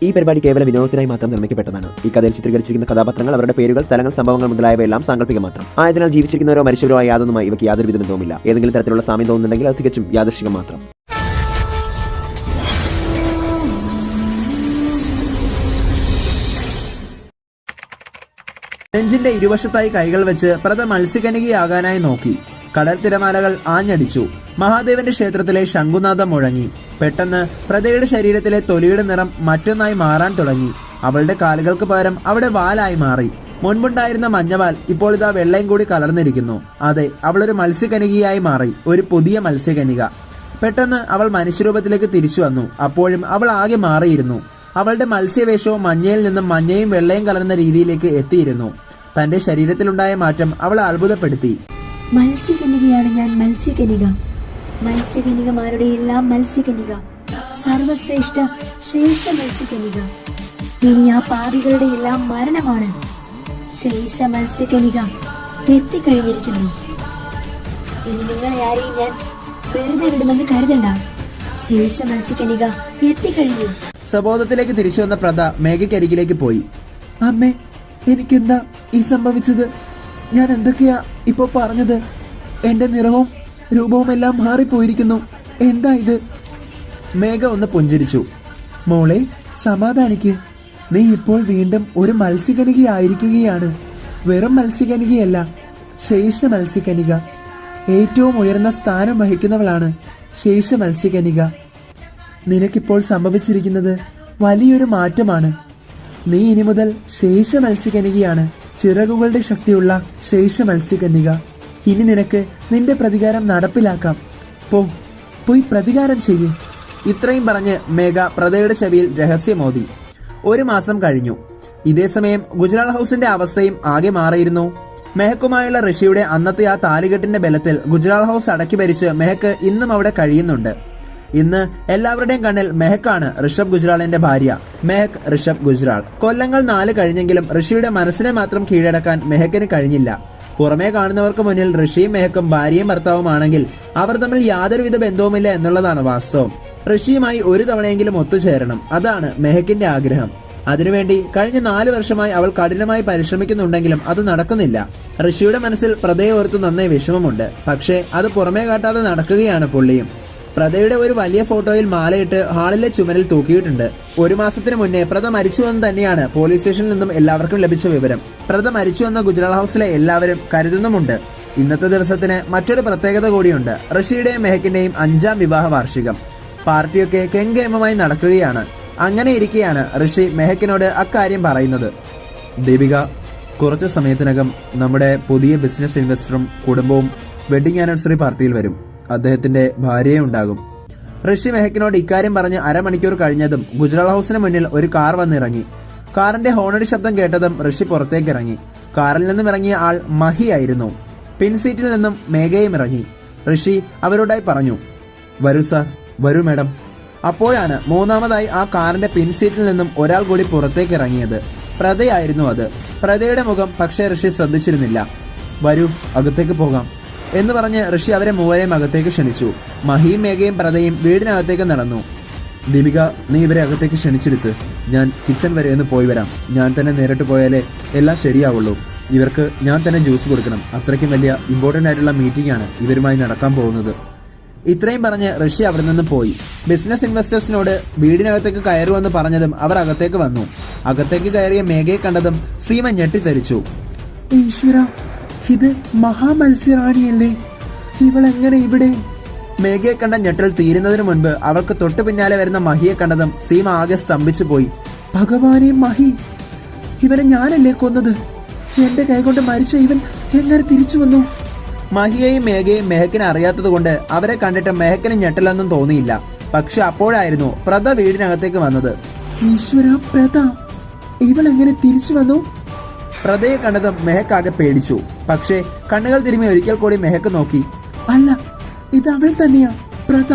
ഈ പരിപാടി കേവല വിനോദത്തിനായി മാത്രം നിർമ്മിക്കപ്പെട്ടതാണ്. ഈ കഥയിൽ ചിത്രീകരിച്ചിരിക്കുന്ന കഥാപാത്രങ്ങൾ, അവരുടെ പേരുകൾ, സ്ഥലങ്ങൾ, സംഭവങ്ങൾ മുതലായവയെല്ലാം സാങ്കല്പികം മാത്രം ആയതിനാൽ ജീവിച്ചിരിക്കുന്നവരോ മരിച്ചവരോ ആയ യാതൊന്നുമായി ഇവയ്ക്ക് യാതൊരു വിധ ബന്ധവുമില്ല. ഏതെങ്കിലും തരത്തിലുള്ള സാമ്യം തോന്നുന്നുണ്ടെങ്കിൽ അത് തികച്ചും യാദൃശ്ചികം മാത്രം. നെഞ്ചിന്റെ ഇരുവശത്തായി കൈകൾ വെച്ച് പ്രത മത്സ്യകന്യകയാകാനായി നോക്കി. കടൽ തിരമാലകൾ ആഞ്ഞടിച്ചു. മഹാദേവന്റെ ക്ഷേത്രത്തിലെ ശംഖുനാഥം മുഴങ്ങി. പെട്ടെന്ന് പ്രതയുടെ ശരീരത്തിലെ തൊലിയുടെ നിറം മറ്റൊന്നായി മാറാൻ തുടങ്ങി. അവളുടെ കാലുകൾക്ക് പകരം അവിടെ വാലായി മാറി. മുൻപുണ്ടായിരുന്ന മഞ്ഞവാൽ ഇപ്പോൾ ഇതാ വെള്ളയും കൂടി കലർന്നിരിക്കുന്നു. അതെ, അവളൊരു മത്സ്യകന്യകയായി മാറി, ഒരു പുതിയ മത്സ്യകന്യക. പെട്ടെന്ന് അവൾ മനുഷ്യരൂപത്തിലേക്ക് തിരിച്ചു വന്നു. അപ്പോഴും അവൾ ആകെ മാറിയിരുന്നു. അവളുടെ മത്സ്യവേഷവും മഞ്ഞയിൽ നിന്നും മഞ്ഞയും വെള്ളയും കലർന്ന രീതിയിലേക്ക് എത്തിയിരുന്നു. തന്റെ ശരീരത്തിലുണ്ടായ മാറ്റം അവളെ അത്ഭുതപ്പെടുത്തി. മത്സ്യകന്യകയാണ് ഞാൻ, മത്സ്യകന്യക, മത്സ്യകന്യകമാരുടെ എല്ലാം മത്സ്യകന്യക, സർവശ്രേഷ്ഠ ശേഷ മത്സ്യകന്യക. ഇനി ആ പാപികളുടെ എല്ലാം മരണമാണ്. ശേഷ മത്സ്യകന്യക എത്തിക്കഴിഞ്ഞിരിക്കുന്നു. ഇനി നിങ്ങളെ ആരെയും ഞാൻ വെറുതെ വിടുമെന്ന് കരുതണ്ട. ശേഷ മത്സ്യകന്യക എത്തിക്കഴിഞ്ഞു. സബോധത്തിലേക്ക് തിരിച്ചു വന്ന പ്രത മേഘയ്ക്കരികിലേക്ക് പോയി. അമ്മേ, എനിക്കെന്താ ഈ സംഭവിച്ചത്? ഞാൻ എന്തൊക്കെയാ ഇപ്പൊ പറഞ്ഞത്? എന്റെ നിറവും രൂപവും എല്ലാം മാറിപ്പോയിരിക്കുന്നു. എന്താ ഇത്? മേഘ ഒന്ന് പുഞ്ചിരിച്ചു. മോളെ, സമാധാനിക്ക്. നീ ഇപ്പോൾ വീണ്ടും ഒരു മത്സ്യകന്യകയായിരിക്കുകയാണ്. വെറും മത്സ്യകന്യകയല്ല, ശേഷ മത്സ്യകന്യക. ഏറ്റവും ഉയർന്ന സ്ഥാനം വഹിക്കുന്നവളാണ് ശേഷ മത്സ്യകന്യക. നിനക്കിപ്പോൾ സംഭവിച്ചിരിക്കുന്നത് വലിയൊരു മാറ്റമാണ്. നീ ഇനി മുതൽ ശേഷ മത്സ്യകന്യകയാണ്, ചിറകുകളുടെ ശക്തിയുള്ള ശേഷ മത്സ്യകന്യക. ഇനി നിനക്ക് നിന്റെ പ്രതികാരം നടപ്പിലാക്കാം. പോയി പ്രതികാരം ചെയ്യേ. ഇത്രയും പറഞ്ഞ് മേഘ പ്രതയുടെ ചെവിയിൽ രഹസ്യമോതി. 1 മാസം കഴിഞ്ഞു. ഇതേസമയം ഗുജറാൾ ഹൗസിന്റെ അവസ്ഥയും ആകെ മാറിയിരുന്നു. മെഹക്കുമായുള്ള ഋഷിയുടെ അന്നത്തെ ആ താലികെട്ടിന്റെ ബലത്തിൽ ഗുജറാൾ ഹൗസ് അടക്കി ഭരിച്ച് മെഹക്ക് ഇന്നും അവിടെ കഴിയുന്നുണ്ട്. ഇന്ന് എല്ലാവരുടെയും കണ്ണിൽ മെഹക്കാണ് ഋഷഭ് ഗുജറാളിന്റെ ഭാര്യ. മെഹക് ഋഷഭ് ഗുജറാൾ. കൊല്ലങ്ങൾ 4 കഴിഞ്ഞെങ്കിലും ഋഷിയുടെ മനസ്സിനെ മാത്രം കീഴടക്കാൻ മെഹക്കിന് കഴിഞ്ഞില്ല. പുറമേ കാണുന്നവർക്ക് മുന്നിൽ ഋഷിയും മെഹക്കും ഭാര്യയും ഭർത്താവുമാണെങ്കിൽ അവർ തമ്മിൽ യാതൊരുവിധ ബന്ധവുമില്ല എന്നുള്ളതാണ് വാസ്തവം. ഋഷിയുമായി ഒരു തവണയെങ്കിലും ഒത്തുചേരണം, അതാണ് മെഹക്കിന്റെ ആഗ്രഹം. അതിനുവേണ്ടി കഴിഞ്ഞ 4 വർഷമായി അവൾ കഠിനമായി പരിശ്രമിക്കുന്നുണ്ടെങ്കിലും അത് നടക്കുന്നില്ല. ഋഷിയുടെ മനസ്സിൽ പ്രതയെ ഓർത്ത് നന്നേ വിഷമമുണ്ട്. പക്ഷേ അത് പുറമേ കാട്ടാതെ നടക്കുകയാണ് പുള്ളിയും. പ്രതയുടെ ഒരു വലിയ ഫോട്ടോയിൽ മാലയിട്ട് ഹാളിലെ ചുമരിൽ തൂക്കിയിട്ടുണ്ട്. 1 മാസത്തിന് മുന്നേ പ്രത മരിച്ചുവെന്ന് തന്നെയാണ് പോലീസ് സ്റ്റേഷനിൽ നിന്നും എല്ലാവർക്കും ലഭിച്ച വിവരം. പ്രത മരിച്ചുവെന്ന് ഗുജറാൾ ഹൗസിലെ എല്ലാവരും കരുതുന്നുമുണ്ട്. ഇന്നത്തെ ദിവസത്തിന് മറ്റൊരു പ്രത്യേകത കൂടിയുണ്ട്. ഋഷിയുടെയും മെഹക്കിന്റെയും 5ാം വിവാഹ വാർഷികം. പാർട്ടിയൊക്കെ കെങ്കേമമായി നടക്കുകയാണ്. അങ്ങനെ ഇരിക്കെയാണ് ഋഷി മെഹക്കിനോട് അക്കാര്യം പറയുന്നത്. ദീപിക, കുറച്ച് സമയത്തിനകം നമ്മുടെ പുതിയ ബിസിനസ് ഇൻവെസ്റ്ററും കുടുംബവും വെഡിങ് ആനിവേഴ്സറി പാർട്ടിയിൽ വരും. അദ്ദേഹത്തിന്റെ ഭാര്യയും ഉണ്ടാകും. ഋഷി മെഹക്കിനോട് ഇക്കാര്യം പറഞ്ഞ് അരമണിക്കൂർ കഴിഞ്ഞതും ഗുജറാൾ ഹൗസിന് മുന്നിൽ ഒരു കാർ വന്നിറങ്ങി. കാറിന്റെ ഹോണടി ശബ്ദം കേട്ടതും ഋഷി പുറത്തേക്ക് ഇറങ്ങി. കാറിൽ നിന്നും ഇറങ്ങിയ ആൾ മഹി ആയിരുന്നു. പിൻസീറ്റിൽ നിന്നും മേഘയും ഇറങ്ങി. ഋഷി അവരോടായി പറഞ്ഞു, വരൂ സാർ, വരൂ മാഡം. അപ്പോഴാണ് മൂന്നാമതായി ആ കാറിന്റെ പിൻസീറ്റിൽ നിന്നും ഒരാൾ കൂടി പുറത്തേക്ക് ഇറങ്ങിയത്. പ്രതയായിരുന്നു അത്. പ്രതയുടെ മുഖം പക്ഷേ ഋഷി ശ്രദ്ധിച്ചിരുന്നില്ല. വരൂ, അകത്തേക്ക് പോകാം എന്ന് പറഞ്ഞ് ഋഷി അവരെ മൂവരെയും അകത്തേക്ക് ക്ഷണിച്ചു. മഹിയും മേഘയും പ്രതയും വീടിനകത്തേക്ക് നടന്നു. ദീപിക, നീ ഇവരെ അകത്തേക്ക് ക്ഷണിച്ചെടുത്ത്. ഞാൻ കിച്ചൺ വരെ ഒന്ന് പോയി വരാം. ഞാൻ തന്നെ നേരിട്ട് പോയാലേ എല്ലാം ശരിയാവുള്ളൂ. ഇവർക്ക് ഞാൻ തന്നെ ജ്യൂസ് കൊടുക്കണം. അത്രയ്ക്കും വലിയ ഇമ്പോർട്ടൻ്റ് ആയിട്ടുള്ള മീറ്റിംഗ് ആണ് ഇവരുമായി നടക്കാൻ പോകുന്നത്. ഇത്രയും പറഞ്ഞ് ഋഷി അവിടെ നിന്ന് പോയി. ബിസിനസ് ഇൻവെസ്റ്റേഴ്സിനോട് വീടിനകത്തേക്ക് കയറുമെന്ന് പറഞ്ഞതും അവർ അകത്തേക്ക് വന്നു. അകത്തേക്ക് കയറിയ മേഘയെ കണ്ടതും സീമ ഞെട്ടിത്തെറിച്ചു. ഈശ്വര, ഇത് മഹാമത്സ്യറാണിയല്ലേ? ഇവളെങ്ങനെ ഇവിടെ? മേഘയെ കണ്ട ഞെട്ടൽ തീരുന്നതിന് മുൻപ് അവൾക്ക് തൊട്ടു പിന്നാലെ വരുന്ന മഹിയെ കണ്ടതും സീമ ആകെ സ്തംഭിച്ചു പോയി. ഭഗവാനെ, മഹി! ഇവനെ ഞാനല്ലേ കൊന്നത്? എന്റെ കൈകൊണ്ട് മരിച്ച ഇവൻ എങ്ങനെ തിരിച്ചു വന്നു? മഹിയെയും മേഘയും മെഹക്കിനെ അറിയാത്തത് കൊണ്ട് അവരെ കണ്ടിട്ട് മെഹക്കിന് ഞെട്ടലൊന്നും തോന്നിയില്ല. പക്ഷെ അപ്പോഴായിരുന്നു പ്രത വീടിനകത്തേക്ക് വന്നത്. ഈശ്വര, പ്രത! ഇവളെങ്ങനെ തിരിച്ചു വന്നു? പ്രതയെ കണ്ടതും മെഹക്ക് ആകെ പേടിച്ചു. പക്ഷേ കണ്ണുകൾ തിരുമ്മി ഒരിക്കൽ കൂടി മെഹക്ക് നോക്കി. അല്ല, ഇത് അവൾ തന്നെയാ, പ്രത.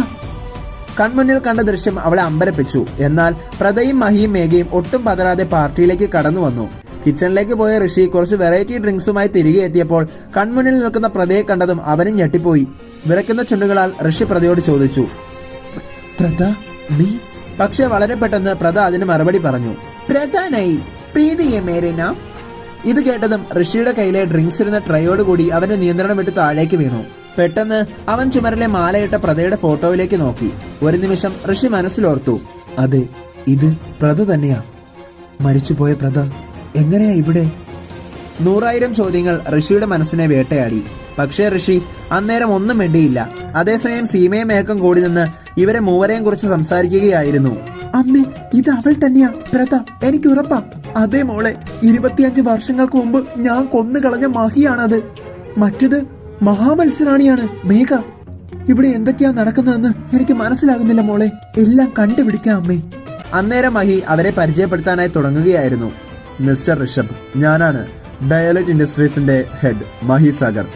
കൺമുന്നിൽ കണ്ട ദൃശ്യം അവളെ അമ്പരപ്പിച്ചു. എന്നാൽ പ്രതയും മഹിയും മേഘയും ഒട്ടും പതറാതെ പാർട്ടിയിലേക്ക് കടന്നു വന്നു. കിച്ചണിലേക്ക് പോയ ഋഷി കുറച്ച് വെറൈറ്റി ഡ്രിങ്ക്സുമായി തിരികെ എത്തിയപ്പോൾ കൺമുന്നിൽ നിൽക്കുന്ന പ്രതയെ കണ്ടതും അവനും ഞെട്ടിപ്പോയി. വിറയ്ക്കുന്ന ചുണ്ടുകളാൽ ഋഷി പ്രതയോട് ചോദിച്ചു, പ്രത, നീ പക്ഷെ വളരെ പെട്ടെന്ന് പ്രത അതിന് മറുപടി പറഞ്ഞു. പ്രധാനായി പ്രീതിയെ മേരെ നാം. ഇത് കേട്ടതും ഋഷിയുടെ കയ്യിലെ ഡ്രിങ്ക്സ് ഇരുന്ന ട്രയോട് കൂടി അവന്റെ നിയന്ത്രണം വിട്ട് താഴേക്ക് വീണു. പെട്ടെന്ന് അവൻ ചുമരിലെ മാലയിട്ട പ്രതയുടെ ഫോട്ടോയിലേക്ക് നോക്കി. ഒരു നിമിഷം ഋഷി മനസ്സിലോർത്തു, അതെ, ഇത് പ്രത തന്നെയാ. മരിച്ചുപോയ പ്രത എങ്ങനെയാ ഇവിടെ? 100,000 ചോദ്യങ്ങൾ ഋഷിയുടെ മനസ്സിനെ വേട്ടയാടി. പക്ഷേ ഋഷി അന്നേരം ഒന്നും വേണ്ടിയില്ല. അതേസമയം സീമയും മേഘം കൂടി നിന്ന് ഇവരെ മൂവരെയും കുറിച്ച് സംസാരിക്കുകയായിരുന്നു. അമ്മേ, ഇത് അവൾ തന്നെയാ പ്രത, എനിക്ക് ഉറപ്പാ. അതേ മോളെ, 25 വർഷങ്ങൾക്ക് മുമ്പ് ഞാൻ കൊന്നുകളഞ്ഞ മഹിയാണത്. മറ്റത് മഹാമത്സരാണിയാണ് മേഘ. ഇവിടെ എന്തൊക്കെയാ നടക്കുന്നതെന്ന് എനിക്ക് മനസ്സിലാകുന്നില്ല മോളെ. എല്ലാം കണ്ടുപിടിക്കാം അമ്മേ. അന്നേരം മഹി അവരെ പരിചയപ്പെടുത്താനായി തുടങ്ങുകയായിരുന്നു. മിസ്റ്റർ ഋഷഭ്, ഞാനാണ് ഡയലറ്റ് ഇൻഡസ്ട്രീസിന്റെ ഹെഡ് മഹി സാഗർ.